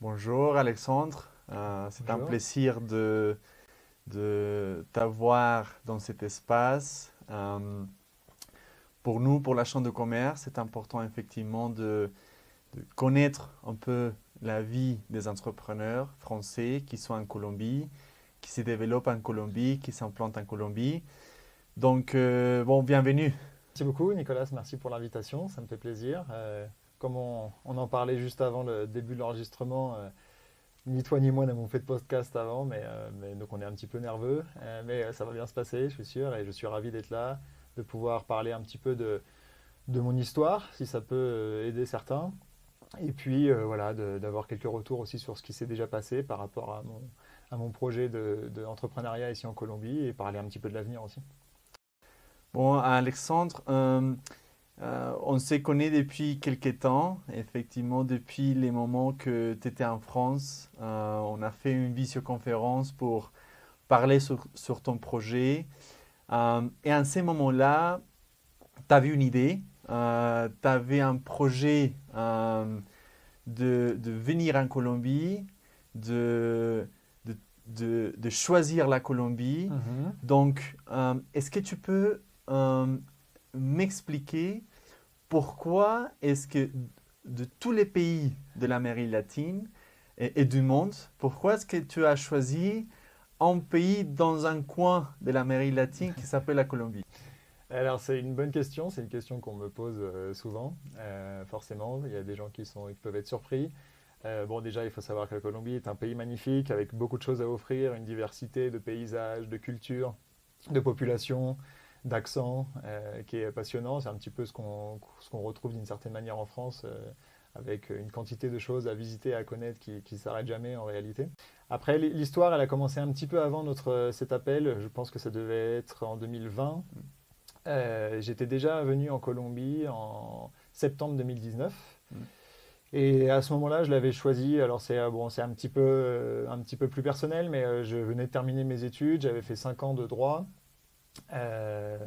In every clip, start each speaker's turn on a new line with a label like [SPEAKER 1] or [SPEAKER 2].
[SPEAKER 1] Bonjour Alexandre. C'est un
[SPEAKER 2] Bonjour.
[SPEAKER 1] plaisir de t'avoir dans cet espace. Pour nous, pour la Chambre de commerce, c'est important effectivement de connaître un peu la vie des entrepreneurs français qui sont en Colombie, qui se développent en Colombie, qui s'implantent en Colombie. Donc, bon, bienvenue.
[SPEAKER 2] Merci beaucoup, Nicolas. Merci pour l'invitation. Ça me fait plaisir. Comme on en parlait juste avant le début de l'enregistrement, ni toi ni moi n'avons fait de podcast avant, mais donc on est un petit peu nerveux. Mais ça va bien se passer, je suis sûr. Et je suis ravi d'être là, de pouvoir parler un petit peu de mon histoire, si ça peut aider certains. Et puis voilà, d'avoir quelques retours aussi sur ce qui s'est déjà passé par rapport à mon projet d'entrepreneuriat ici en Colombie et parler un petit peu de l'avenir aussi.
[SPEAKER 1] Bon, Alexandre, on se connaît depuis quelques temps, effectivement, depuis les moments que tu étais en France. On a fait une visioconférence pour parler sur ton projet. Et en ces moments-là, tu avais une idée, tu avais un projet de venir en Colombie, de, de, de choisir la Colombie.
[SPEAKER 2] Mhm.
[SPEAKER 1] Donc, est-ce que tu peux m'expliquer pourquoi est-ce que de tous les pays de l'Amérique latine et du monde, pourquoi est-ce que tu as choisi un pays dans un coin de l'Amérique latine qui s'appelle la Colombie?
[SPEAKER 2] Alors, c'est une bonne question. C'est une question qu'on me pose souvent. Forcément, il y a des gens qui peuvent être surpris. Bon, déjà, il faut savoir que la Colombie est un pays magnifique avec beaucoup de choses à offrir, une diversité de paysages, de cultures, de populations, d'accents qui est passionnant. C'est un petit peu ce qu'on retrouve d'une certaine manière en France, avec une quantité de choses à visiter, à connaître qui ne s'arrête jamais en réalité. Après, l'histoire, elle a commencé un petit peu avant cet appel. Je pense que ça devait être en 2020. J'étais déjà venu en Colombie en septembre 2019.
[SPEAKER 1] Mm.
[SPEAKER 2] Et à ce moment-là, je l'avais choisi. Alors c'est bon, c'est un petit peu plus personnel, mais je venais de terminer mes études. J'avais fait 5 ans de droit. Euh,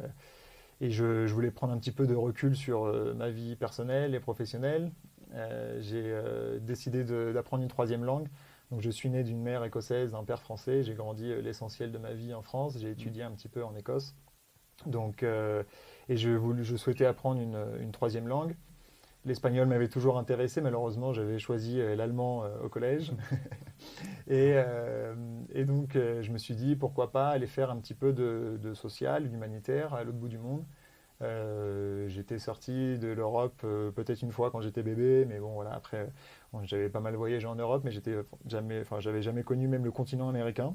[SPEAKER 2] et je voulais prendre un petit peu de recul sur ma vie personnelle et professionnelle. J'ai décidé d'apprendre une troisième langue. Donc je suis né d'une mère écossaise, d'un père français. J'ai grandi l'essentiel de ma vie en France. J'ai
[SPEAKER 1] Mm.
[SPEAKER 2] étudié un petit peu en Écosse. Donc, et je souhaitais apprendre une troisième langue. L'espagnol m'avait toujours intéressé, malheureusement j'avais choisi l'allemand au collège. Et, euh, et donc je me suis dit pourquoi pas aller faire un petit peu de social, d'humanitaire à l'autre bout du monde. J'étais sorti de l'Europe peut-être une fois quand j'étais bébé, mais bon voilà, après bon, j'avais pas mal voyagé en Europe, mais j'avais jamais connu même le continent américain.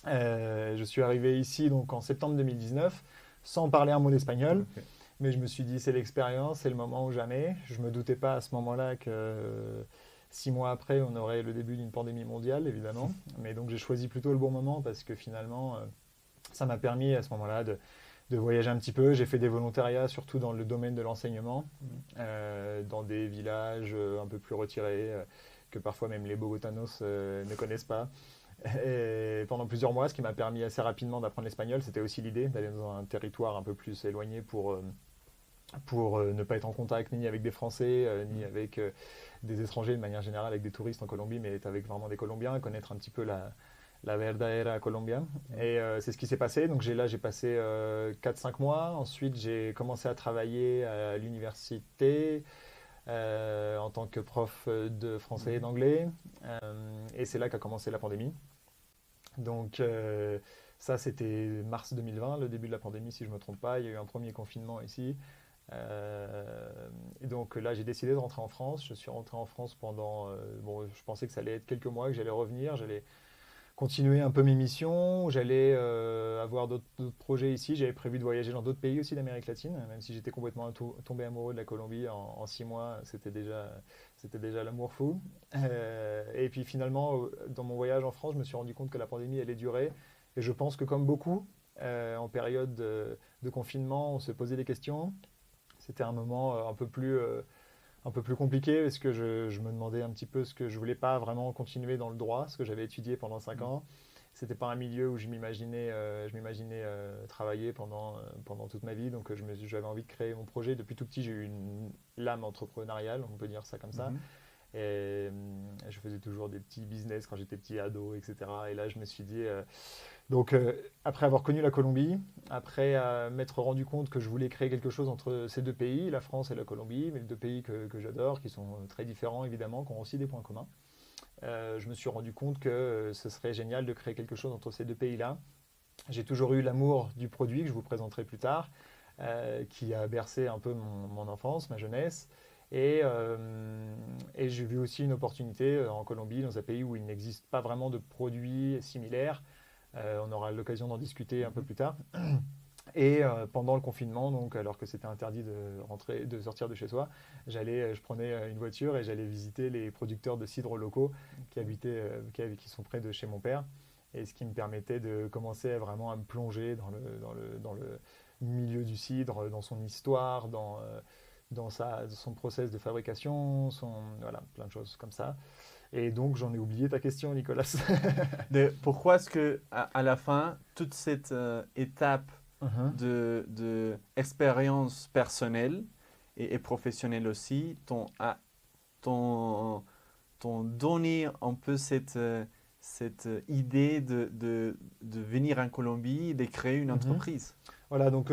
[SPEAKER 2] Je suis arrivé ici donc en septembre 2019 sans parler un mot d'espagnol,
[SPEAKER 1] Ok.
[SPEAKER 2] mais je me suis dit c'est l'expérience, c'est le moment ou jamais. Je me doutais pas à ce moment-là que 6 mois après on aurait le début d'une pandémie mondiale évidemment, mais donc j'ai choisi plutôt le bon moment parce que finalement ça m'a permis à ce moment-là de voyager un petit peu. J'ai fait des volontariats surtout dans le domaine de l'enseignement, dans des villages un peu plus retirés que parfois même les Bogotanos ne connaissent pas. Et pendant plusieurs mois, ce qui m'a permis assez rapidement d'apprendre l'espagnol, c'était aussi l'idée d'aller dans un territoire un peu plus éloigné pour ne pas être en contact ni avec des Français, ni
[SPEAKER 1] Mm.
[SPEAKER 2] avec des étrangers de manière générale, avec des touristes en Colombie, mais être avec vraiment des Colombiens, connaître un petit peu la verdadera Colombia.
[SPEAKER 1] Mm.
[SPEAKER 2] Et c'est ce qui s'est passé. Donc j'ai passé 4-5 mois. Ensuite, j'ai commencé à travailler à l'université en tant que prof de français et
[SPEAKER 1] Mhm.
[SPEAKER 2] d'anglais. Et c'est là qu'a commencé la pandémie. Donc ça, c'était mars 2020, le début de la pandémie, si je ne me trompe pas. Il y a eu un premier confinement ici. Et donc là, j'ai décidé de rentrer en France. Je suis rentré en France pendant... bon, je pensais que ça allait être quelques mois, que j'allais revenir. J'allais continuer un peu mes missions. J'allais avoir d'autres projets ici. J'avais prévu de voyager dans d'autres pays aussi d'Amérique latine, même si j'étais complètement tombé amoureux de la Colombie en 6 mois. C'était déjà l'amour fou. Et puis finalement, dans mon voyage en France, je me suis rendu compte que la pandémie allait durer. Et je pense que comme beaucoup, en période de confinement, on se posait des questions. C'était un moment un peu plus compliqué parce que je me demandais un petit peu ce que je voulais pas vraiment continuer dans le droit, ce que j'avais étudié pendant 5 ans. C'était pas un milieu où je m'imaginais travailler pendant toute ma vie. Donc j'avais envie de créer mon projet. Depuis tout petit, j'ai eu une l'âme entrepreneuriale, on peut dire ça comme ça.
[SPEAKER 1] Mhm.
[SPEAKER 2] Et Je faisais toujours des petits business quand j'étais petit ado, etc. Et là, je me suis dit... après avoir connu la Colombie, après m'être rendu compte que je voulais créer quelque chose entre ces deux pays, la France et la Colombie, mais deux pays que j'adore, qui sont très différents évidemment, qui ont aussi des points communs. Je me suis rendu compte que ce serait génial de créer quelque chose entre ces deux pays-là. J'ai toujours eu l'amour du produit que je vous présenterai plus tard, qui a bercé un peu mon enfance, ma jeunesse. Et j'ai vu aussi une opportunité en Colombie, dans un pays où il n'existe pas vraiment de produits similaires. On aura l'occasion d'en discuter un peu plus tard. Et pendant le confinement, donc, alors que c'était interdit de sortir de chez soi, je prenais une voiture et j'allais visiter les producteurs de cidre locaux qui sont près de chez mon père. Et ce qui me permettait de commencer vraiment à me plonger dans le milieu du cidre, dans son histoire, dans son process de fabrication, voilà, plein de choses comme ça. Et donc, j'en ai oublié ta question, Nicolas.
[SPEAKER 1] Pourquoi est-ce que à la fin, toute cette étape
[SPEAKER 2] Mhm.
[SPEAKER 1] de expérience personnelle et professionnelle aussi t'ont donné un peu cette idée de venir en Colombie et de créer une
[SPEAKER 2] Mhm.
[SPEAKER 1] entreprise?
[SPEAKER 2] Voilà, donc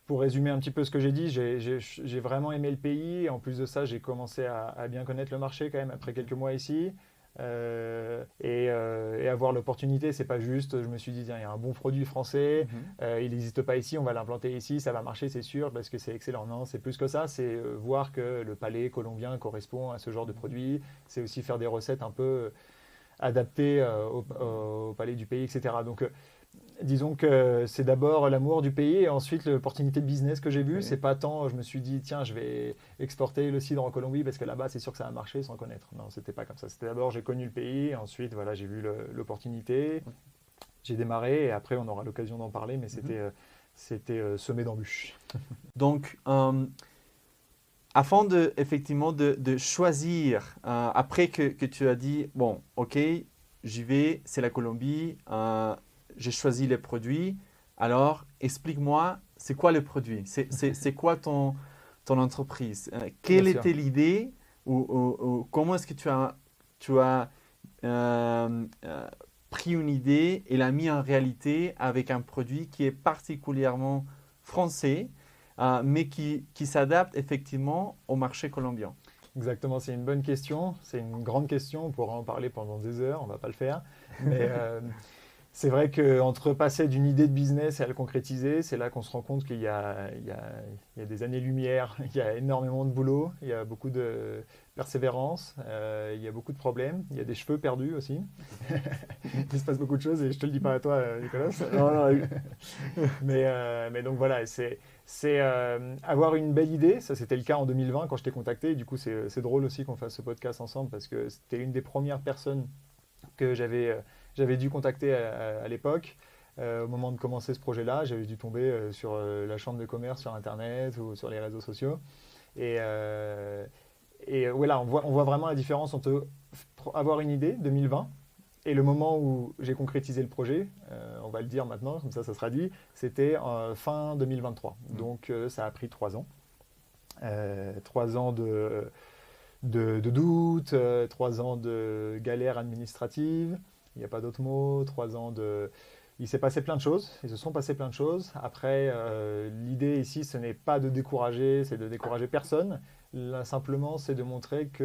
[SPEAKER 2] pour résumer un petit peu ce que j'ai dit, j'ai vraiment aimé le pays. En plus de ça, j'ai commencé à bien connaître le marché quand même après quelques mois ici. Et avoir l'opportunité, c'est pas juste, je me suis dit, tiens, il y a un bon produit français,
[SPEAKER 1] Mhm.
[SPEAKER 2] il n'existe pas ici, on va l'implanter ici, ça va marcher, c'est sûr, parce que c'est excellent. Non, c'est plus que ça, c'est voir que le palais colombien correspond à ce genre de produit. C'est aussi faire des recettes un peu adaptées au palais du pays, etc. Donc, disons que c'est d'abord l'amour du pays et ensuite l'opportunité de business que j'ai vue.
[SPEAKER 1] Oui.
[SPEAKER 2] C'est pas tant, je me suis dit, tiens, je vais exporter le cidre en Colombie parce que là-bas, c'est sûr que ça va marcher sans connaître. Non, c'était pas comme ça. C'était d'abord, j'ai connu le pays, ensuite, voilà, j'ai vu l'opportunité, j'ai démarré et après, on aura l'occasion d'en parler, mais
[SPEAKER 1] Mhm.
[SPEAKER 2] c'était semé d'embûches.
[SPEAKER 1] Donc, afin effectivement de choisir, après que tu as dit, bon, ok, j'y vais, c'est la Colombie, j'ai choisi les produits, alors explique-moi, c'est quoi le produit? C'est quoi ton entreprise?
[SPEAKER 2] Bien
[SPEAKER 1] Quelle
[SPEAKER 2] sûr.
[SPEAKER 1] était l'idée ou comment est-ce que tu as pris une idée et l'a mis en réalité avec un produit qui est particulièrement français? Mais qui s'adapte effectivement au marché colombien.
[SPEAKER 2] Exactement, c'est une bonne question. C'est une grande question. On pourra en parler pendant des heures. On va pas le faire. Mais c'est vrai qu'entre passer d'une idée de business et à le concrétiser, c'est là qu'on se rend compte qu'il y a des années-lumière, il y a énormément de boulot, il y a beaucoup de persévérance, il y a beaucoup de problèmes, il y a des cheveux perdus aussi. Il se passe beaucoup de choses et je te le dis pas à toi, Nicolas.
[SPEAKER 1] Non, non,
[SPEAKER 2] Mais donc voilà, c'est avoir une belle idée. Ça, c'était le cas en 2020 quand je t'ai contacté. Du coup, c'est drôle aussi qu'on fasse ce podcast ensemble parce que c'était une des premières personnes que j'avais dû contacter à l'époque. Au moment de commencer ce projet-là, j'avais dû tomber sur la chambre de commerce sur Internet ou sur les réseaux sociaux. Et, euh, et voilà, on voit vraiment la différence entre avoir une idée, 2020, et le moment où j'ai concrétisé le projet, on va le dire maintenant, comme ça sera dit, c'était fin 2023. Donc ça a pris 3 ans. 3 ans de doute, 3 ans de galère administrative, il n'y a pas d'autre mot, 3 ans de... Il s'est passé plein de choses, il se sont passé plein de choses. Après, l'idée ici, ce n'est pas de décourager, c'est de décourager personne. Là, simplement, c'est de montrer qu'il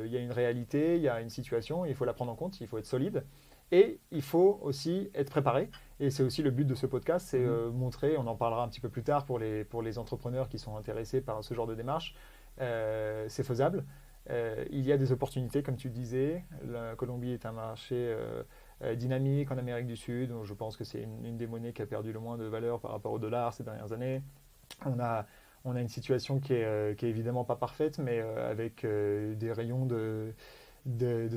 [SPEAKER 2] y a une réalité, il y a une situation, il faut la prendre en compte, il faut être solide. Et il faut aussi être préparé. Et c'est aussi le but de ce podcast, c'est montrer, on en parlera un petit peu plus tard pour les entrepreneurs qui sont intéressés par ce genre de démarche, c'est faisable. Il y a des opportunités, comme tu disais. La Colombie est un marché dynamique en Amérique du Sud. Donc je pense que c'est une des monnaies qui a perdu le moins de valeur par rapport au dollar ces dernières années. On a, on a une situation qui est évidemment pas parfaite, mais avec des rayons de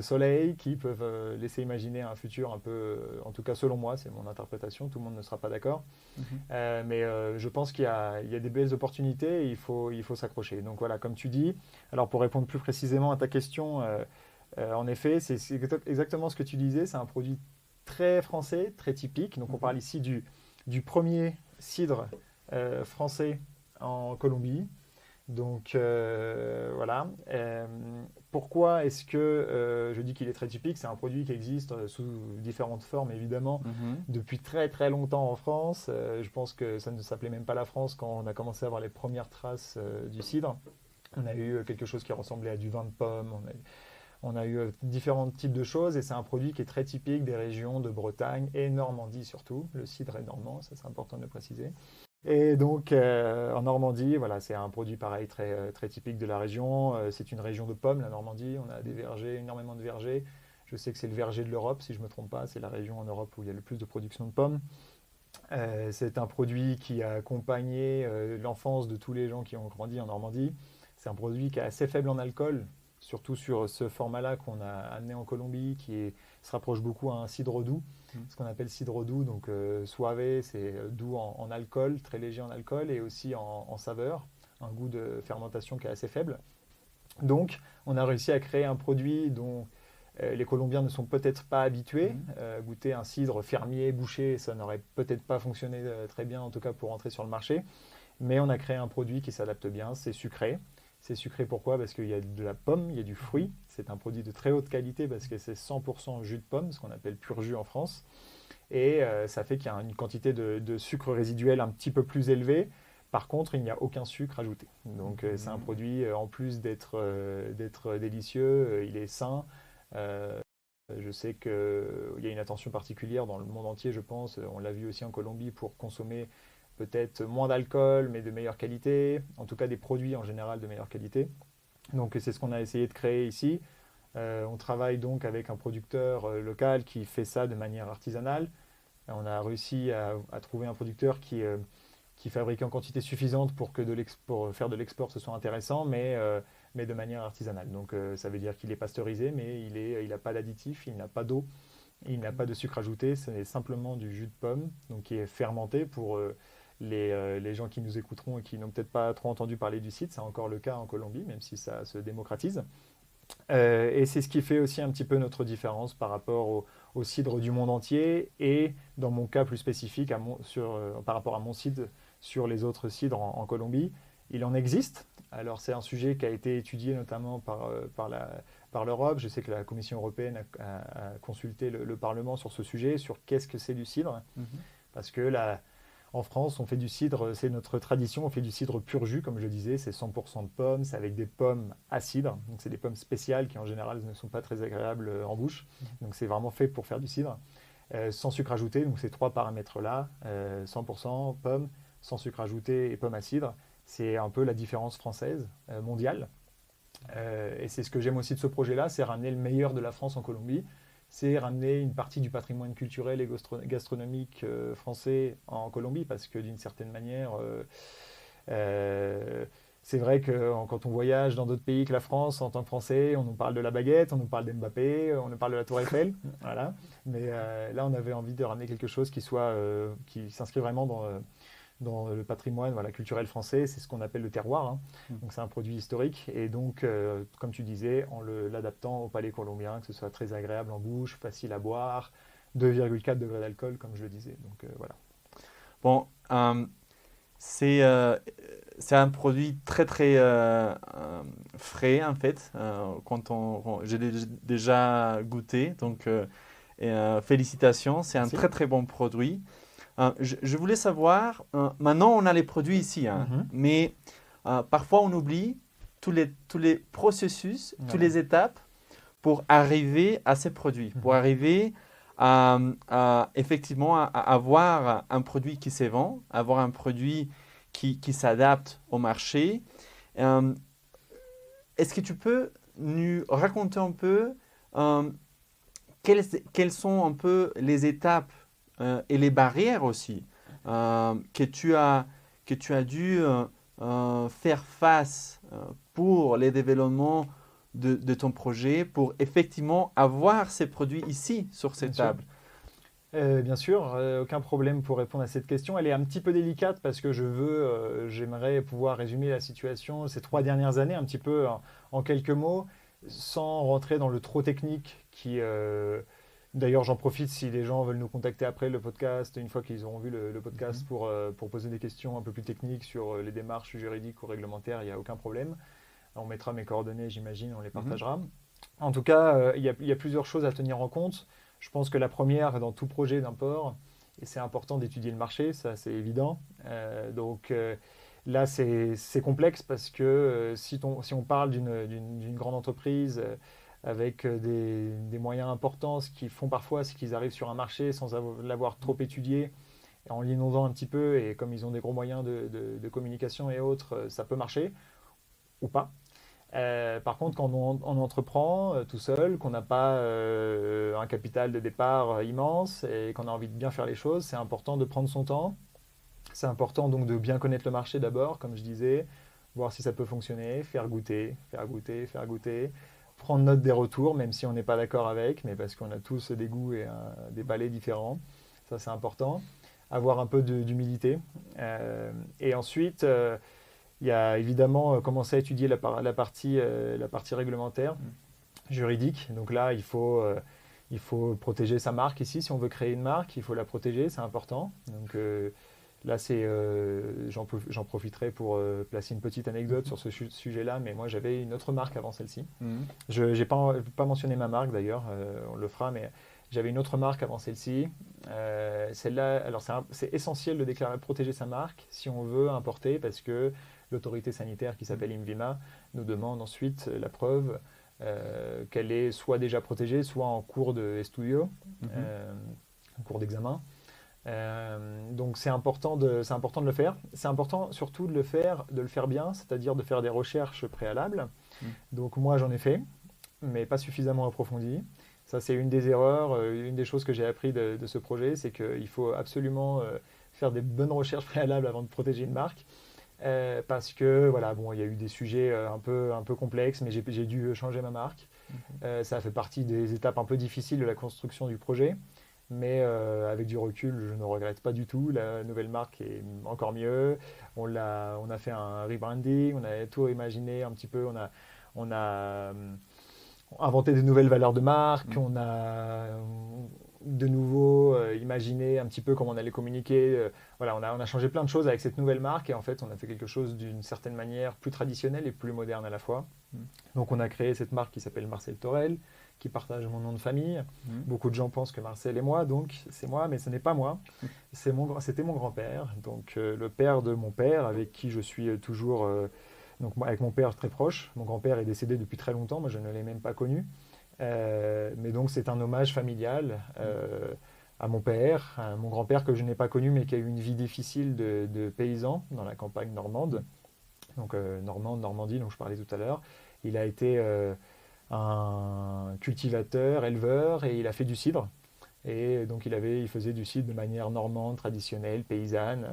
[SPEAKER 2] soleil qui peuvent laisser imaginer un futur un peu, en tout cas selon moi, c'est mon interprétation, tout le monde ne sera pas d'accord.
[SPEAKER 1] Mhm.
[SPEAKER 2] Mais je pense qu'il y a des belles opportunités et il faut s'accrocher. Donc voilà, comme tu dis, alors pour répondre plus précisément à ta question, en effet, c'est exactement ce que tu disais, c'est un produit très français, très typique. Donc on
[SPEAKER 1] Mhm.
[SPEAKER 2] parle ici du premier cidre français en Colombie. Donc voilà. Pourquoi est-ce que je dis qu'il est très typique? C'est un produit qui existe sous différentes formes, évidemment,
[SPEAKER 1] Mhm.
[SPEAKER 2] depuis très très longtemps en France. Je pense que ça ne s'appelait même pas la France quand on a commencé à avoir les premières traces du cidre. On a eu quelque chose qui ressemblait à du vin de pomme, on a eu différents types de choses et c'est un produit qui est très typique des régions de Bretagne et Normandie surtout. Le cidre est normand, ça c'est important de le préciser. Et donc en Normandie, voilà, c'est un produit pareil très typique de la région. C'est une région de pommes, la Normandie. On a des vergers, énormément de vergers. Je sais que c'est le verger de l'Europe, si je ne me trompe pas. C'est la région en Europe où il y a le plus de production de pommes. C'est un produit qui a accompagné l'enfance de tous les gens qui ont grandi en Normandie. C'est un produit qui est assez faible en alcool, surtout sur ce format-là qu'on a amené en Colombie, se rapproche beaucoup à un cidre doux,
[SPEAKER 1] Mhm.
[SPEAKER 2] ce qu'on appelle cidre doux. Donc soave, c'est doux en alcool, très léger en alcool et aussi en saveur, un goût de fermentation qui est assez faible. Donc on a réussi à créer un produit dont les Colombiens ne sont peut-être pas habitués.
[SPEAKER 1] Mhm.
[SPEAKER 2] Goûter un cidre fermier, bouché, ça n'aurait peut-être pas fonctionné très bien, en tout cas pour entrer sur le marché. Mais on a créé un produit qui s'adapte bien. C'est sucré. C'est sucré pourquoi? Parce qu'il y a de la pomme, il y a du
[SPEAKER 1] Mhm.
[SPEAKER 2] fruit. C'est un produit de très haute qualité parce que c'est 100% jus de pomme, ce qu'on appelle pur jus en France. Et ça fait qu'il y a une quantité de sucre résiduel un petit peu plus élevée. Par contre, il n'y a aucun sucre ajouté. Donc c'est un
[SPEAKER 1] Mhm.
[SPEAKER 2] produit, en plus d'être délicieux, il est sain. Euh, je sais qu'il y a une attention particulière dans le monde entier, je pense. On l'a vu aussi en Colombie pour consommer peut-être moins d'alcool, mais de meilleure qualité. En tout cas, des produits en général de meilleure qualité. Donc c'est ce qu'on a essayé de créer ici. On travaille donc avec un producteur local qui fait ça de manière artisanale. On a réussi à trouver un producteur qui fabrique en quantité suffisante pour que pour faire de l'export ce soit intéressant, mais de manière artisanale. Donc ça veut dire qu'il est pasteurisé, mais il n'a pas d'additif, il n'a pas d'eau, il n'a pas de sucre ajouté, c'est simplement du jus de pomme, donc qui est fermenté pour les gens qui nous écouteront et qui n'ont peut-être pas trop entendu parler du site. C'est encore le cas en Colombie, même si ça se démocratise. Et c'est ce qui fait aussi un petit peu notre différence par rapport au cidre du monde entier et dans mon cas plus spécifique par rapport à mon cidre sur les autres cidres en Colombie. Il en existe. Alors c'est un sujet qui a été étudié notamment par l'Europe. Je sais que la Commission européenne a consulté le Parlement sur ce sujet, sur qu'est-ce que c'est du cidre.
[SPEAKER 1] Mhm.
[SPEAKER 2] Parce que en France, on fait du cidre, c'est notre tradition, on fait du cidre pur jus, comme je disais, c'est 100% de pommes, c'est avec des pommes à cidre, donc c'est des pommes spéciales qui en général ne sont pas très agréables en bouche, donc c'est vraiment fait pour faire du cidre, sans sucre ajouté, donc ces trois paramètres-là, 100% pommes, sans sucre ajouté et pommes à cidre, c'est un peu la différence française, mondiale. Et c'est ce que j'aime aussi de ce projet-là, c'est ramener le meilleur de la France en Colombie, c'est ramener une partie du patrimoine culturel et gastronomique français en Colombie, parce que d'une certaine manière, euh, c'est vrai que quand on voyage dans d'autres pays que la France, en tant que Français, on nous parle de la baguette, on nous parle d'Mbappé, on nous parle de la Tour Eiffel, voilà. Mais là, on avait envie de ramener quelque chose qui s'inscrit vraiment dans le patrimoine voilà, culturel français, c'est ce qu'on appelle le terroir. Hein.
[SPEAKER 1] Mhm.
[SPEAKER 2] Donc c'est un produit historique. Et donc, comme tu disais, en l'adaptant au palais colombien, que ce soit très agréable en bouche, facile à boire, 2,4 degrés d'alcool, comme je le disais. Donc voilà.
[SPEAKER 1] Bon, c'est c'est un produit très très frais en fait. J'ai déjà goûté, donc félicitations, c'est un
[SPEAKER 2] Merci.
[SPEAKER 1] très très bon produit. Je voulais savoir, maintenant on a les produits ici, hein,
[SPEAKER 2] Mhm.
[SPEAKER 1] mais parfois on oublie tous les processus, toutes
[SPEAKER 2] Voilà.
[SPEAKER 1] les étapes pour arriver à ces produits, pour
[SPEAKER 2] Mhm.
[SPEAKER 1] arriver effectivement à avoir un produit qui se vend, avoir un produit qui s'adapte au marché. Euh, Est-ce que tu peux nous raconter un peu euh, quelles sont un peu les étapes et les barrières aussi que tu as dû faire face pour les développements de ton projet, pour effectivement avoir ces produits ici sur ces
[SPEAKER 2] Bien sûr.
[SPEAKER 1] tables?
[SPEAKER 2] Bien sûr, aucun problème pour répondre à cette question. Elle est un petit peu délicate parce que j'aimerais pouvoir résumer la situation ces 3 dernières années un petit peu en quelques mots, sans rentrer dans le trop technique D'ailleurs, j'en profite si les gens veulent nous contacter après le podcast, une fois qu'ils auront vu le podcast,
[SPEAKER 1] Mhm.
[SPEAKER 2] pour poser des questions un peu plus techniques sur les démarches juridiques ou réglementaires, il n'y a aucun problème. On mettra mes coordonnées, j'imagine, on les
[SPEAKER 1] Mhm.
[SPEAKER 2] partagera. En tout cas, il y a plusieurs choses à tenir en compte. Je pense que la première, dans tout projet d'import, et c'est important d'étudier le marché, ça c'est évident. Là, c'est complexe parce que si on parle d'une grande entreprise avec des moyens importants, ce qu'ils font parfois, c'est qu'ils arrivent sur un marché sans l'avoir trop étudié, en l'inondant un petit peu, et comme ils ont des gros moyens de communication et autres, ça peut marcher ou pas. Par contre, quand on entreprend tout seul, qu'on n'a pas un capital de départ immense et qu'on a envie de bien faire les choses, c'est important de prendre son temps. C'est important donc de bien connaître le marché d'abord, comme je disais, voir si ça peut fonctionner, faire goûter, faire goûter, faire goûter, prendre note des retours, même si on n'est pas d'accord avec, mais parce qu'on a tous des goûts et des palais différents. Ça, c'est important. Avoir un peu d'humilité. Et ensuite, il y a évidemment commencer à étudier la partie réglementaire, juridique. Donc là, il faut protéger sa marque ici. Si on veut créer une marque, il faut la protéger, c'est important. Donc là, j'en profiterai pour placer une petite anecdote
[SPEAKER 1] Mhm.
[SPEAKER 2] sur ce sujet-là, mais moi j'avais une autre marque avant celle-ci.
[SPEAKER 1] Mhm.
[SPEAKER 2] Je n'ai pas mentionné ma marque d'ailleurs, on le fera, mais j'avais une autre marque avant celle-ci. Celle-là, alors c'est essentiel de déclarer protéger sa marque si on veut importer, parce que l'autorité sanitaire qui
[SPEAKER 1] Mhm.
[SPEAKER 2] s'appelle INVIMA nous demande ensuite la preuve qu'elle est soit déjà protégée, soit en cours de estudio,
[SPEAKER 1] Mhm.
[SPEAKER 2] euh, en cours d'examen. Donc c'est important de le faire. C'est important surtout de le faire bien, c'est-à-dire de faire des recherches préalables.
[SPEAKER 1] Mhm.
[SPEAKER 2] Donc moi j'en ai fait, mais pas suffisamment approfondies. Ça c'est une des erreurs, une des choses que j'ai appris de ce projet, c'est qu'il faut absolument faire des bonnes recherches préalables avant de protéger une marque. Parce que voilà, bon, il y a eu des sujets un peu complexes, mais j'ai dû changer ma marque.
[SPEAKER 1] Mhm.
[SPEAKER 2] Ça a fait partie des étapes un peu difficiles de la construction du projet. Mais avec du recul, je ne regrette pas du tout. La nouvelle marque est encore mieux. On a fait un rebranding, on a tout imaginé un petit peu. On a inventé de nouvelles valeurs de marque.
[SPEAKER 1] Mhm.
[SPEAKER 2] On a de nouveau imaginé un petit peu comment on allait communiquer. Voilà, on a changé plein de choses avec cette nouvelle marque. Et en fait, on a fait quelque chose d'une certaine manière plus traditionnel et plus moderne à la fois.
[SPEAKER 1] Mhm.
[SPEAKER 2] Donc on a créé cette marque qui s'appelle Marcel Torel, qui partage mon nom de famille.
[SPEAKER 1] Mhm.
[SPEAKER 2] Beaucoup de gens pensent que Marcel est moi, donc c'est moi, mais ce n'est pas moi. C'était mon grand-père, donc le père de mon père, avec qui je suis toujours, donc avec mon père très proche. Mon grand-père est décédé depuis très longtemps, moi je ne l'ai même pas connu. Mais donc c'est un hommage familial à mon père, à mon grand-père que je n'ai pas connu, mais qui a eu une vie difficile de paysan dans la campagne normande, donc Normandie, dont je parlais tout à l'heure. Il a été un cultivateur, éleveur, et il a fait du cidre. Et donc il faisait du cidre de manière normande, traditionnelle, paysanne.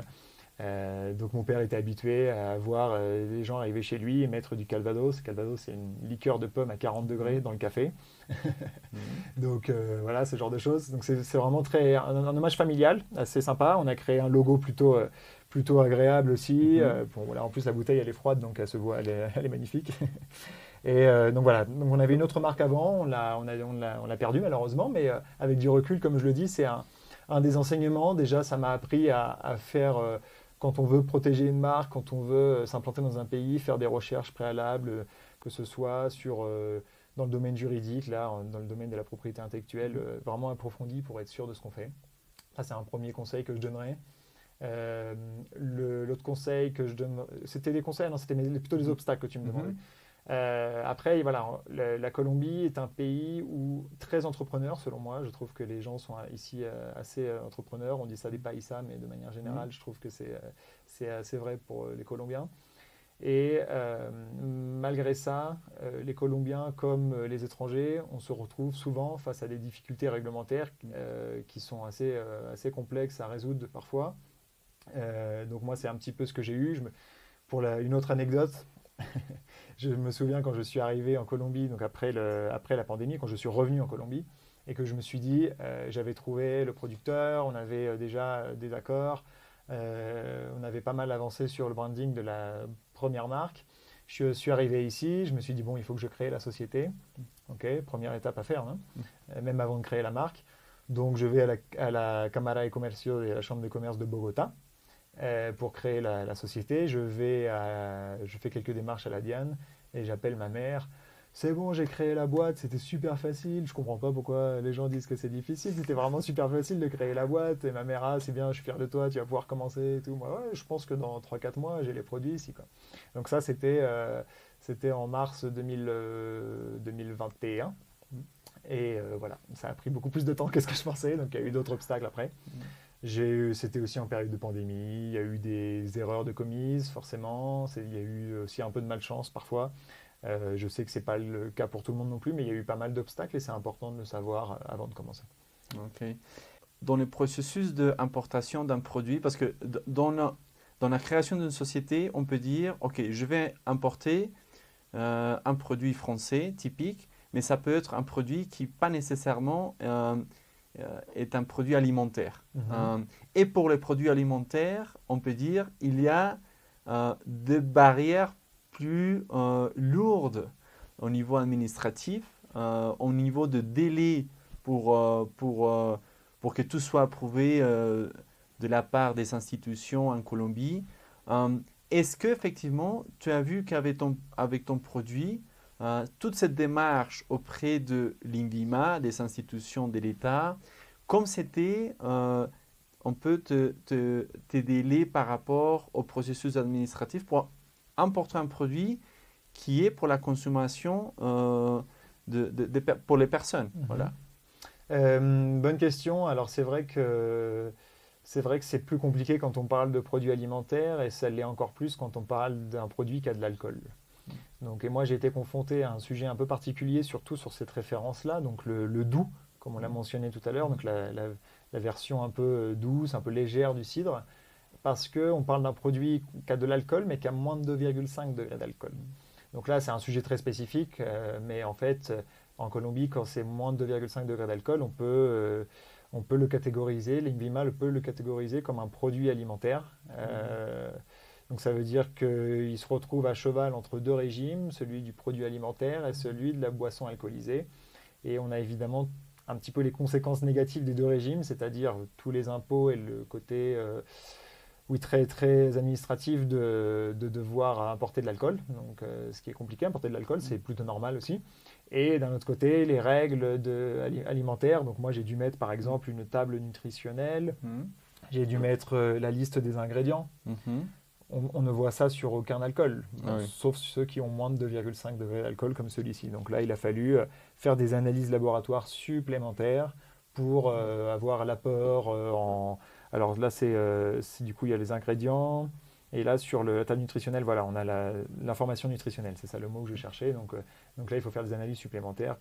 [SPEAKER 2] Donc mon père était habitué à voir les gens arriver chez lui et mettre du Calvados. Calvados, c'est une liqueur de pomme à 40 degrés
[SPEAKER 1] Mhm.
[SPEAKER 2] dans le café.
[SPEAKER 1] Mhm.
[SPEAKER 2] Donc voilà, ce genre de choses. Donc c'est vraiment un hommage familial, assez sympa. On a créé un logo plutôt agréable aussi.
[SPEAKER 1] Mhm.
[SPEAKER 2] Bon, voilà, en plus la bouteille elle est froide, donc elle se voit, elle est magnifique. Et donc voilà, donc on avait une autre marque avant, on l'a perdue malheureusement, mais avec du recul, comme je le dis, c'est un des enseignements. Déjà, ça m'a appris à faire, quand on veut protéger une marque, quand on veut s'implanter dans un pays, faire des recherches préalables, que ce soit dans le domaine juridique, là, dans le domaine de la propriété intellectuelle,
[SPEAKER 1] Mhm.
[SPEAKER 2] vraiment approfondi pour être sûr de ce qu'on fait. Ça, c'est un premier conseil que je donnerais. Euh, L'autre conseil que je donne, c'était des conseils, non, c'était plutôt des
[SPEAKER 1] Mhm.
[SPEAKER 2] obstacles que tu me demandais.
[SPEAKER 1] Mhm.
[SPEAKER 2] Après, voilà, la Colombie est un pays où très entrepreneur, selon moi. Je trouve que les gens sont ici assez entrepreneurs. On dit ça des païsas, mais de manière
[SPEAKER 1] Mhm.
[SPEAKER 2] générale, je trouve que c'est assez vrai pour les Colombiens. Et malgré ça, les Colombiens comme les étrangers, on se retrouve souvent face à des difficultés réglementaires qui sont assez complexes à résoudre parfois. Donc moi, c'est un petit peu ce que j'ai eu. Une autre anecdote, je me souviens quand je suis arrivé en Colombie, donc après la pandémie, quand je suis revenu en Colombie, et que je me suis dit, j'avais trouvé le producteur, on avait déjà des accords, on avait pas mal avancé sur le branding de la première marque. Je suis arrivé ici, je me suis dit, bon, il faut que je crée la société. Okay, première étape à faire, hein, même avant de créer la marque. Donc je vais à la Cámara de Comercio et à la Chambre de commerce de Bogota pour créer la société. Je fais quelques démarches à la Diane et j'appelle ma mère. C'est bon, j'ai créé la boîte, c'était super facile. Je comprends pas pourquoi les gens disent que c'est difficile. C'était vraiment super facile de créer la boîte. Et ma mère, ah, c'est bien, je suis fier de toi, tu vas pouvoir commencer et tout. Moi, ouais, je pense que dans 3-4 mois, j'ai les produits ici, quoi. Donc ça, c'était en mars 2021. Et voilà, ça a pris beaucoup plus de temps que ce que je pensais. Donc il y a eu d'autres obstacles après. C'était aussi en période de pandémie, il y a eu des erreurs de commises, forcément, il y a eu aussi un peu de malchance parfois. Je sais que ce n'est pas le cas pour tout le monde non plus, mais il y a eu pas mal d'obstacles et c'est important de le savoir avant de commencer.
[SPEAKER 1] Ok. Dans le processus d'importation d'un produit, parce que dans la création d'une société, on peut dire, ok, je vais importer un produit français typique, mais ça peut être un produit qui pas nécessairement est un produit alimentaire. Et pour les produits alimentaires, on peut dire il y a des barrières plus lourdes au niveau administratif, au niveau de délai pour que tout soit approuvé de la part des institutions en Colombie. Est-ce qu'effectivement, tu as vu qu'avec ton produit, toute cette démarche auprès de l'INVIMA, des institutions de l'État, comme c'était, on peut te délais par rapport au processus administratif pour importer un produit qui est pour la consommation pour les personnes. Voilà.
[SPEAKER 2] Bonne question. Alors c'est vrai que c'est plus compliqué quand on parle de produits alimentaires et ça l'est encore plus quand on parle d'un produit qui a de l'alcool. Donc, et moi, j'ai été confronté à un sujet un peu particulier, surtout sur cette référence-là, donc le doux, comme on l'a mentionné tout à l'heure, donc la version un peu douce, un peu légère du cidre, parce qu'on parle d'un produit qui a de l'alcool, mais qui a moins de 2,5 degrés d'alcool. Donc là, c'est un sujet très spécifique, mais en fait, en Colombie, quand c'est moins de 2,5 degrés d'alcool, on peut le catégoriser, l'INVIMA peut le catégoriser comme un produit alimentaire. Donc ça veut dire qu'il se retrouve à cheval entre deux régimes, celui du produit alimentaire et celui de la boisson alcoolisée. Et on a évidemment un petit peu les conséquences négatives des deux régimes, c'est-à-dire tous les impôts et le côté très, très administratif de devoir importer de l'alcool. Donc ce qui est compliqué, importer de l'alcool, c'est plutôt normal aussi. Et d'un autre côté, les règles alimentaires. Donc moi, j'ai dû mettre par exemple une table nutritionnelle, j'ai dû mettre la liste des ingrédients. On ne voit ça sur aucun alcool, sauf ceux qui ont moins de 2,5 degrés d'alcool comme celui-ci. Donc là, il a fallu faire des analyses laboratoires supplémentaires pour avoir l'apport Alors là, du coup, il y a les ingrédients. Et là, sur la table nutritionnelle, voilà, on a l'information nutritionnelle. C'est ça le mot que je cherchais. Donc là, il faut faire des analyses supplémentaires.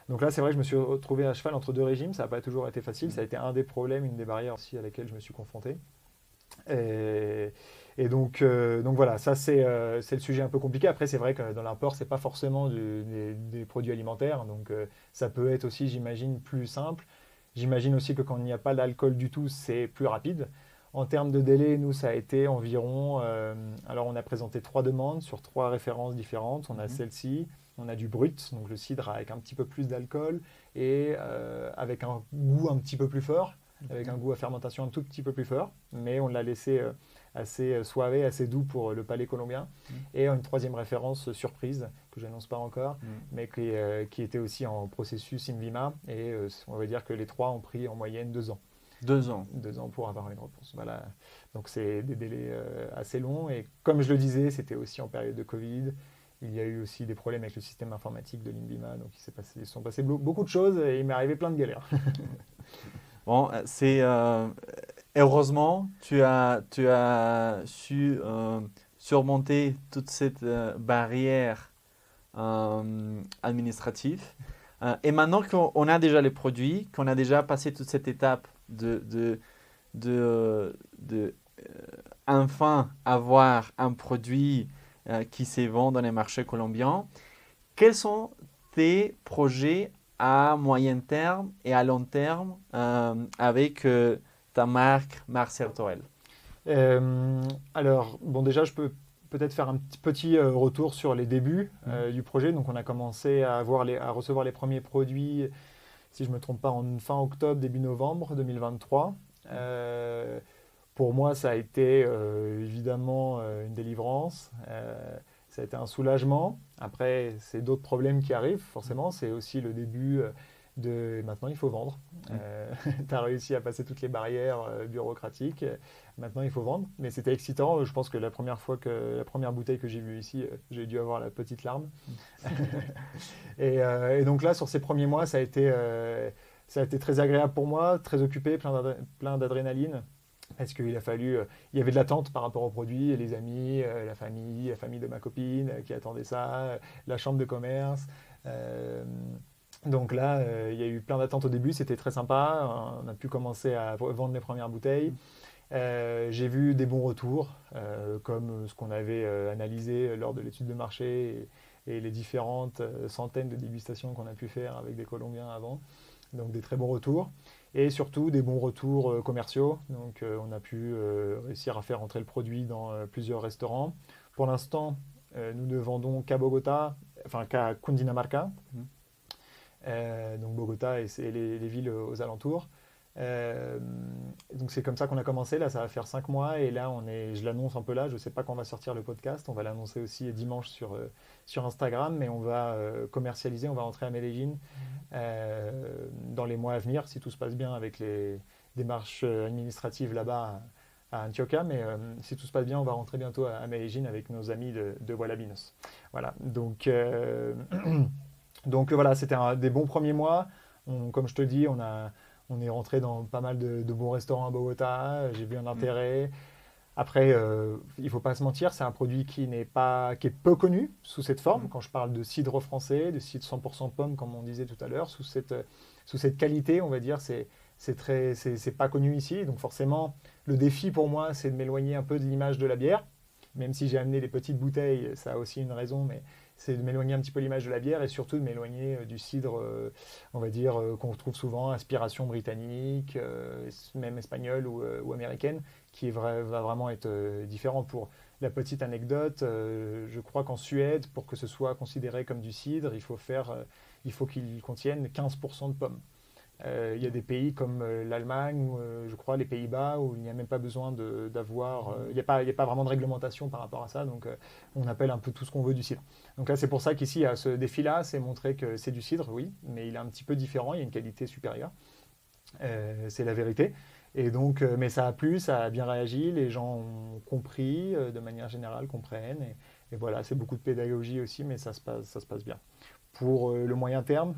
[SPEAKER 2] Donc là, c'est vrai que je me suis retrouvé à cheval entre deux régimes. Ça n'a pas toujours été facile. Ça a été un des problèmes, une des barrières aussi à laquelle je me suis confronté. Et donc voilà, ça c'est le sujet un peu compliqué. Après, c'est vrai que dans l'import, ce n'est pas forcément des produits alimentaires. Donc ça peut être aussi, j'imagine, plus simple. J'imagine aussi que quand il n'y a pas d'alcool du tout, c'est plus rapide. En termes de délai, nous, ça a été environ... alors, on a présenté 3 demandes sur 3 références différentes. On a celle-ci, on a du brut, donc le cidre avec un petit peu plus d'alcool et avec un goût un petit peu plus fort, avec un goût à fermentation un tout petit peu plus fort. Mais on l'a laissé assez soivé, assez doux pour le palais colombien. Et une 3e référence surprise, que je n'annonce pas encore, mais qui était aussi en processus INVIMA. Et on va dire que les 3 ont pris en moyenne 2 ans.
[SPEAKER 1] 2 ans.
[SPEAKER 2] 2 ans pour avoir une réponse. Voilà. Donc c'est des délais assez longs. Et comme je le disais, c'était aussi en période de Covid. Il y a eu aussi des problèmes avec le système informatique de l'INVIMA. Donc il se sont passés beaucoup de choses et il m'est arrivé plein de galères.
[SPEAKER 1] Bon, heureusement, tu as su surmonter toute cette barrière administrative. Et maintenant qu'on a déjà les produits, qu'on a déjà passé toute cette étape de enfin avoir un produit qui se vend dans les marchés colombiens, quels sont tes projets à moyen terme et à long terme avec ta marque Marcial Torel?
[SPEAKER 2] Alors, bon, déjà, je peux peut-être faire un petit retour sur les débuts du projet. Donc, on a commencé à recevoir les premiers produits, si je ne me trompe pas, en fin octobre, début novembre 2023. Pour moi, ça a été évidemment une délivrance. Ça a été un soulagement. Après, c'est d'autres problèmes qui arrivent, forcément. C'est aussi le début de maintenant, il faut vendre. Tu as réussi à passer toutes les barrières bureaucratiques. Maintenant, il faut vendre. Mais c'était excitant. Je pense que la première bouteille que j'ai vue ici, j'ai dû avoir la petite larme. Et donc là, sur ces premiers mois, ça a été très agréable pour moi, très occupé, plein d'adrénaline. Parce qu'il a fallu, il y avait de l'attente par rapport au produit, les amis, la famille de ma copine qui attendait ça, la chambre de commerce. Donc là, il y a eu plein d'attentes au début, c'était très sympa. On a pu commencer à vendre les premières bouteilles. J'ai vu des bons retours, comme ce qu'on avait analysé lors de l'étude de marché et les différentes centaines de dégustations qu'on a pu faire avec des Colombiens avant. Donc des très bons retours et surtout des bons retours commerciaux. Donc on a pu réussir à faire entrer le produit dans plusieurs restaurants. Pour l'instant, nous ne vendons qu'à Bogota, enfin qu'à Cundinamarca. Donc Bogota et les villes aux alentours. Donc c'est comme ça qu'on a commencé. Là, ça va faire 5 mois et là, je l'annonce un peu là. Je ne sais pas quand on va sortir le podcast. On va l'annoncer aussi dimanche sur Instagram, mais on va commercialiser. On va rentrer à Medellín dans les mois à venir, si tout se passe bien avec les démarches administratives là-bas à Antioquia. Mais si tout se passe bien, on va rentrer bientôt à Medellín avec nos amis de Gualabinos. Voilà. Donc voilà, c'était des bons premiers mois. Comme je te dis, on est rentré dans pas mal de bons restaurants à Bogota. J'ai vu un intérêt. Après, il ne faut pas se mentir, c'est un produit qui est peu connu sous cette forme. Quand je parle de cidre français, de cidre 100% pomme, comme on disait tout à l'heure, sous cette qualité, on va dire, c'est pas connu ici. Donc forcément, le défi pour moi, c'est de m'éloigner un peu de l'image de la bière. Même si j'ai amené les petites bouteilles, ça a aussi une raison, mais c'est de m'éloigner un petit peu l'image de la bière et surtout de m'éloigner du cidre, on va dire, qu'on retrouve souvent, inspiration britannique, même espagnole ou américaine, qui va vraiment être différent. Pour la petite anecdote, je crois qu'en Suède, pour que ce soit considéré comme du cidre, il faut qu'il contienne 15% de pommes. Il y a des pays comme l'Allemagne, je crois les Pays-Bas, où il n'y a même pas besoin d'avoir... il n'y a pas vraiment de réglementation par rapport à ça, donc on appelle un peu tout ce qu'on veut du cidre. Donc là, c'est pour ça qu'ici, à ce défi-là, c'est montrer que c'est du cidre, oui, mais il est un petit peu différent, il y a une qualité supérieure. C'est la vérité. Et donc, mais ça a plu, ça a bien réagi, les gens ont compris, de manière générale, comprennent. Et voilà, c'est beaucoup de pédagogie aussi, mais ça se passe bien. Pour le moyen terme,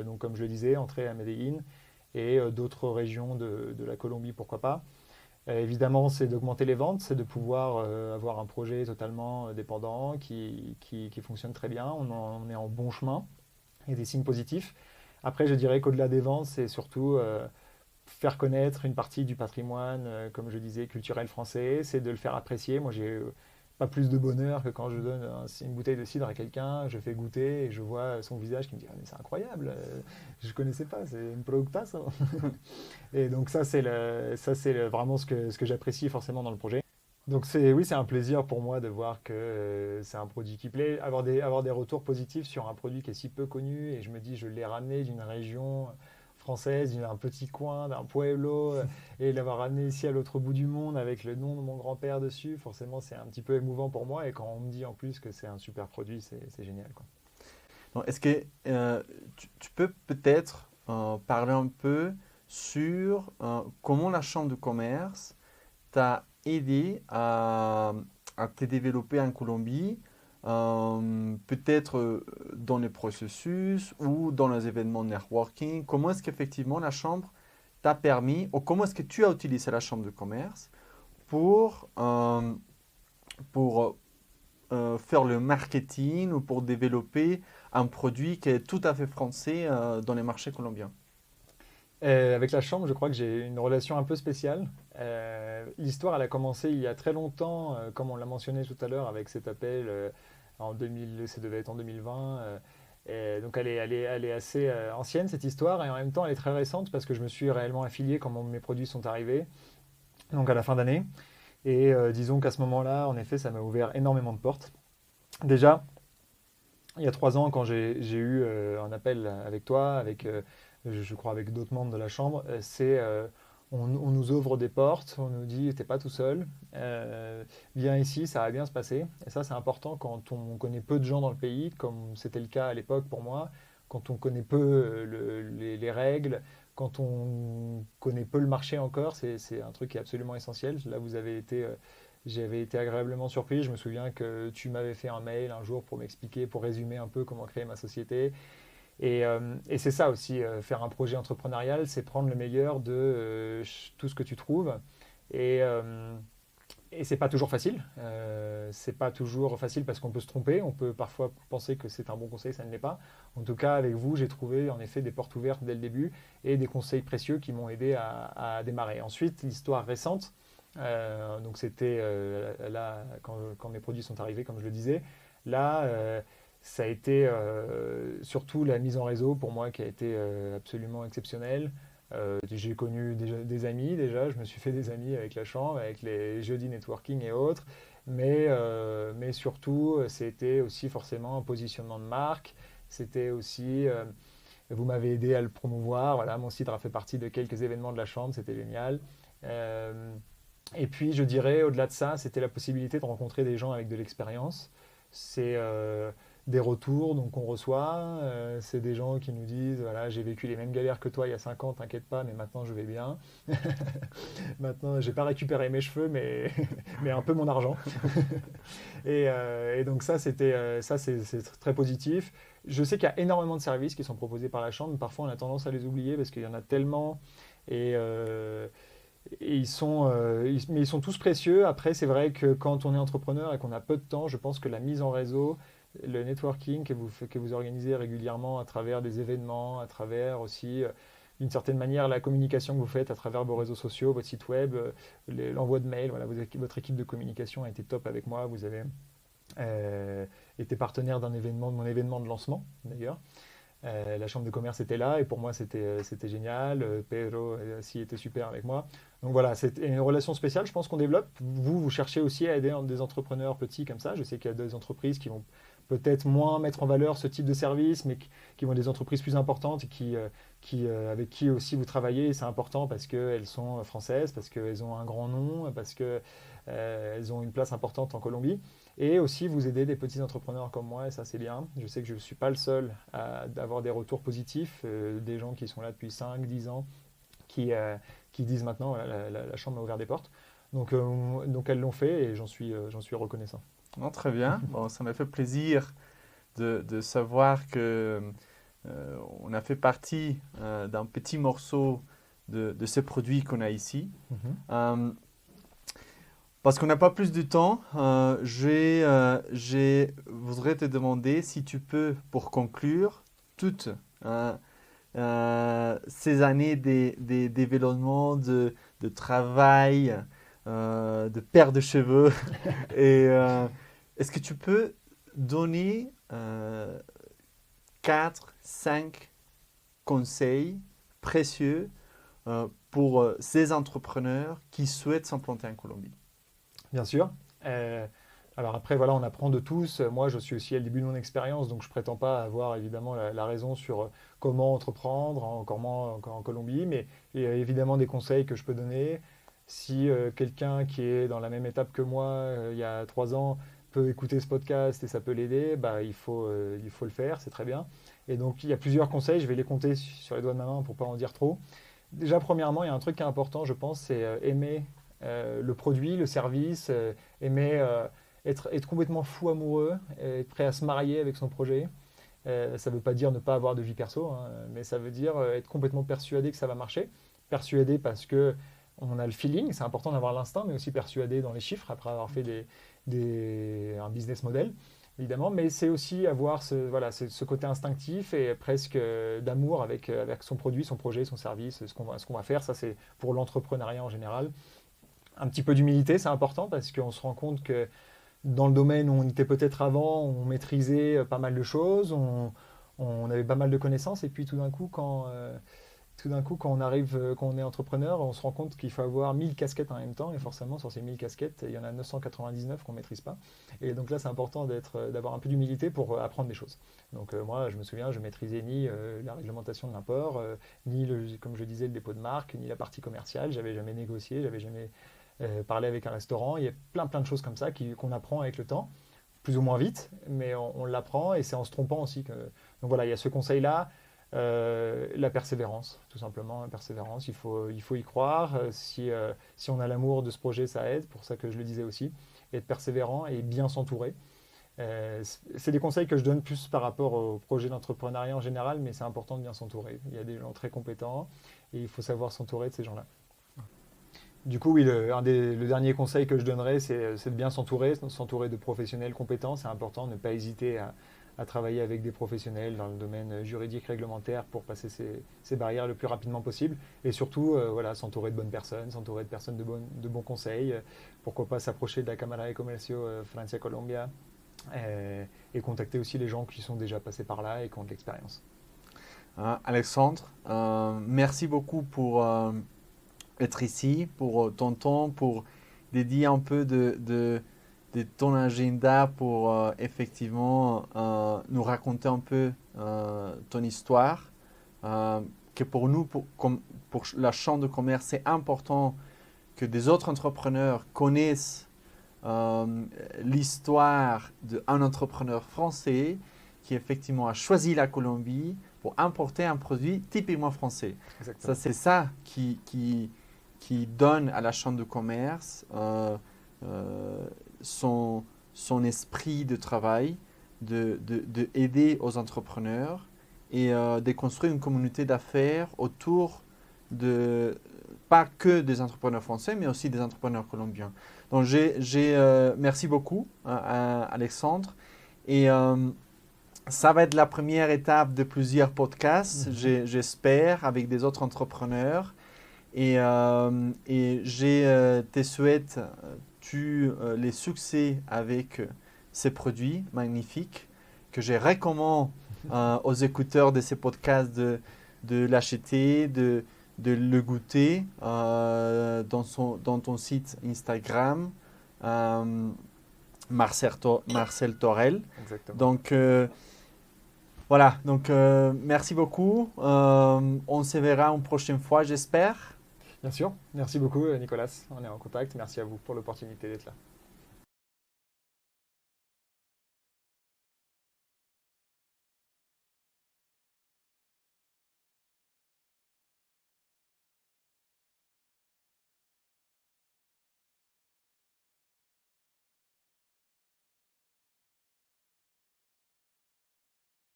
[SPEAKER 2] donc comme je le disais, entrer à Medellín et d'autres régions de la Colombie, pourquoi pas. Évidemment, c'est d'augmenter les ventes, c'est de pouvoir avoir un projet totalement dépendant qui fonctionne très bien. On est en bon chemin et des signes positifs. Après, je dirais qu'au-delà des ventes, c'est surtout faire connaître une partie du patrimoine, comme je disais, culturel français, c'est de le faire apprécier. Moi, j'ai pas plus de bonheur que quand je donne une bouteille de cidre à quelqu'un, je fais goûter et je vois son visage qui me dit ah, mais c'est incroyable, je connaissais pas, c'est un productazo. Et donc ça c'est vraiment ce que j'apprécie forcément dans le projet. Donc oui, c'est un plaisir pour moi de voir que c'est un produit qui plaît, avoir des retours positifs sur un produit qui est si peu connu et je me dis je l'ai ramené d'une région française, d'un petit coin, d'un pueblo, et l'avoir ramené ici à l'autre bout du monde avec le nom de mon grand-père dessus, forcément c'est un petit peu émouvant pour moi et quand on me dit en plus que c'est un super produit, c'est génial, quoi.
[SPEAKER 1] Donc, est-ce que tu peux peut-être parler un peu sur comment la Chambre de commerce t'a aidé à te développer en Colombie, peut-être dans les processus ou dans les événements de networking? Comment est-ce qu'effectivement la Chambre t'a permis, ou comment est-ce que tu as utilisé la Chambre de commerce pour faire le marketing ou pour développer un produit qui est tout à fait français dans les marchés colombiens?
[SPEAKER 2] Avec la chambre, je crois que j'ai une relation un peu spéciale. L'histoire, elle a commencé il y a très longtemps, comme on l'a mentionné tout à l'heure, avec cet appel en 2000, ça devait être en 2020. Donc elle est assez ancienne, cette histoire, et en même temps, elle est très récente parce que je me suis réellement affilié quand mes produits sont arrivés, donc à la fin d'année. Et disons qu'à ce moment-là, en effet, ça m'a ouvert énormément de portes. Déjà, il y a 3 ans, quand j'ai eu un appel avec toi, je crois avec d'autres membres de la Chambre, on nous ouvre des portes, on nous dit t'es pas tout seul, viens ici, ça va bien se passer. Et ça, c'est important quand on connaît peu de gens dans le pays, comme c'était le cas à l'époque pour moi, quand on connaît peu les règles, quand on connaît peu le marché encore, c'est un truc qui est absolument essentiel. Là, j'avais été agréablement surpris. Je me souviens que tu m'avais fait un mail un jour pour m'expliquer, pour résumer un peu comment créer ma société. Et c'est ça aussi, faire un projet entrepreneurial, c'est prendre le meilleur de tout ce que tu trouves. Et, euh, et c'est pas toujours facile. C'est pas toujours facile parce qu'on peut se tromper. On peut parfois penser que c'est un bon conseil, ça ne l'est pas. En tout cas, avec vous, j'ai trouvé en effet des portes ouvertes dès le début et des conseils précieux qui m'ont aidé à démarrer. Ensuite, l'histoire récente. Donc c'était là quand mes produits sont arrivés, comme je le disais. Là, ça a été surtout la mise en réseau pour moi qui a été absolument exceptionnelle. J'ai connu des amis déjà, je me suis fait des amis avec la chambre, avec les jeudis networking et autres, mais surtout c'était aussi forcément un positionnement de marque, c'était aussi, vous m'avez aidé à le promouvoir, voilà, mon site a fait partie de quelques événements de la chambre, c'était génial. Euh, et puis je dirais au-delà de ça, c'était la possibilité de rencontrer des gens avec de l'expérience. C'est des retours donc qu'on reçoit. C'est des gens qui nous disent voilà, j'ai vécu les mêmes galères que toi il y a 5 ans, t'inquiète pas, mais maintenant je vais bien. Maintenant, j'ai pas récupéré mes cheveux, mais, mais un peu mon argent. Et donc ça, c'est très positif. Je sais qu'il y a énormément de services qui sont proposés par la Chambre, mais parfois on a tendance à les oublier parce qu'il y en a tellement. Et, euh, et mais ils sont tous précieux. Après, c'est vrai que quand on est entrepreneur et qu'on a peu de temps, je pense que la mise en réseau, le networking que vous organisez régulièrement à travers des événements, à travers aussi, d'une certaine manière, la communication que vous faites à travers vos réseaux sociaux, votre site web, l'envoi de mails, voilà, votre équipe de communication a été top avec moi. Vous avez été partenaire d'un événement, de mon événement de lancement d'ailleurs. La chambre de commerce était là et pour moi c'était génial. Pedro aussi était super avec moi. Donc voilà, c'est une relation spéciale, je pense qu'on développe. Vous cherchez aussi à aider des entrepreneurs petits comme ça. Je sais qu'il y a des entreprises qui vont peut-être moins mettre en valeur ce type de service, mais qui vont être des entreprises plus importantes et avec qui aussi vous travaillez. C'est important parce qu'elles sont françaises, parce qu'elles ont un grand nom, parce qu'elles ont une place importante en Colombie. Et aussi vous aider des petits entrepreneurs comme moi, et ça c'est bien. Je sais que je ne suis pas le seul à avoir des retours positifs, des gens qui sont là depuis 5, 10 ans, qui disent maintenant voilà, la chambre m'a ouvert des portes. Donc elles l'ont fait et j'en suis reconnaissant.
[SPEAKER 1] Non, très bien. Bon, ça m'a fait plaisir de savoir que on a fait partie d'un petit morceau de ce produit qu'on a ici. Euh, Parce qu'on n'a pas plus de temps, voudrais te demander si tu peux, pour conclure, toutes ces années des développements, de travail, de paire de cheveux. Et est-ce que tu peux donner 4, 5 conseils précieux pour ces entrepreneurs qui souhaitent s'implanter en Colombie?
[SPEAKER 2] Bien sûr. Alors après, voilà, on apprend de tous. Moi, je suis aussi à le début de mon expérience, donc je prétends pas avoir évidemment la raison sur comment entreprendre, encore moins en Colombie, mais il y a évidemment des conseils que je peux donner. Si quelqu'un qui est dans la même étape que moi il y a 3 ans peut écouter ce podcast et ça peut l'aider, bah, il faut le faire, c'est très bien. Et donc, il y a plusieurs conseils, je vais les compter sur les doigts de ma main pour pas en dire trop. Déjà, premièrement, il y a un truc qui est important, je pense, c'est aimer le produit, le service, aimer être complètement fou amoureux, être prêt à se marier avec son projet. Ça ne veut pas dire ne pas avoir de vie perso, hein, mais ça veut dire être complètement persuadé que ça va marcher. Persuadé parce que on a le feeling, c'est important d'avoir l'instinct, mais aussi persuadé dans les chiffres après avoir fait un business model, évidemment. Mais c'est aussi avoir voilà, ce côté instinctif et presque d'amour avec son produit, son projet, son service, ce qu'on va faire. Ça, c'est pour l'entrepreneuriat en général. Un petit peu d'humilité, c'est important parce qu'on se rend compte que dans le domaine où on était peut-être avant, on maîtrisait pas mal de choses, on avait pas mal de connaissances, et puis tout d'un coup, tout d'un coup, quand on est entrepreneur, on se rend compte qu'il faut avoir 1000 casquettes en même temps. Et forcément, sur ces 1000 casquettes, il y en a 999 qu'on ne maîtrise pas. Et donc là, c'est important d'avoir un peu d'humilité pour apprendre des choses. Donc moi, je me souviens, je maîtrisais ni la réglementation de l'import, ni, comme je disais, le dépôt de marque, ni la partie commerciale. J'avais jamais négocié, j'avais jamais parlé avec un restaurant. Il y a plein de choses comme ça qu'on apprend avec le temps, plus ou moins vite, mais on l'apprend et c'est en se trompant aussi que... Donc voilà, il y a ce conseil-là. La persévérance, tout simplement, la persévérance, il faut y croire. Si on a l'amour de ce projet, ça aide, pour ça que je le disais aussi. Être persévérant et bien s'entourer. C'est des conseils que je donne plus par rapport au projet d'entrepreneuriat en général, mais c'est important de bien s'entourer. Il y a des gens très compétents et il faut savoir s'entourer de ces gens-là. Du coup, oui, le dernier conseil que je donnerais, c'est de bien s'entourer de professionnels compétents. C'est important, ne pas hésiter à travailler avec des professionnels dans le domaine juridique réglementaire pour passer ces barrières le plus rapidement possible. Et surtout, voilà, s'entourer de bonnes personnes, s'entourer de personnes de bons conseils. Pourquoi pas s'approcher de la Cámara de Comercio Francia-Colombia et contacter aussi les gens qui sont déjà passés par là et qui ont de l'expérience.
[SPEAKER 1] Alexandre, merci beaucoup pour être ici, pour ton temps, pour dédier un peu de ton agenda pour effectivement nous raconter un peu ton histoire. Que pour nous, pour la Chambre de commerce, c'est important que des autres entrepreneurs connaissent l'histoire d'un entrepreneur français qui effectivement a choisi la Colombie pour importer un produit typiquement français.
[SPEAKER 2] Exactement.
[SPEAKER 1] Ça, c'est ça qui donne à la Chambre de commerce son esprit de travail, de aider aux entrepreneurs et de construire une communauté d'affaires autour pas que des entrepreneurs français, mais aussi des entrepreneurs colombiens. Donc, merci beaucoup, Alexandre. Et ça va être la première étape de plusieurs podcasts, j'espère, avec des autres entrepreneurs. Et je te souhaite les succès avec ces produits magnifiques que je recommande aux écouteurs de ces podcasts de l'acheter, de le goûter dans ton site Instagram, Marcel Torel.
[SPEAKER 2] Exactement.
[SPEAKER 1] Donc, voilà. Donc, merci beaucoup. On se verra une prochaine fois, j'espère.
[SPEAKER 2] Bien sûr. Merci beaucoup, Nicolas. On est en contact. Merci à vous pour l'opportunité d'être là.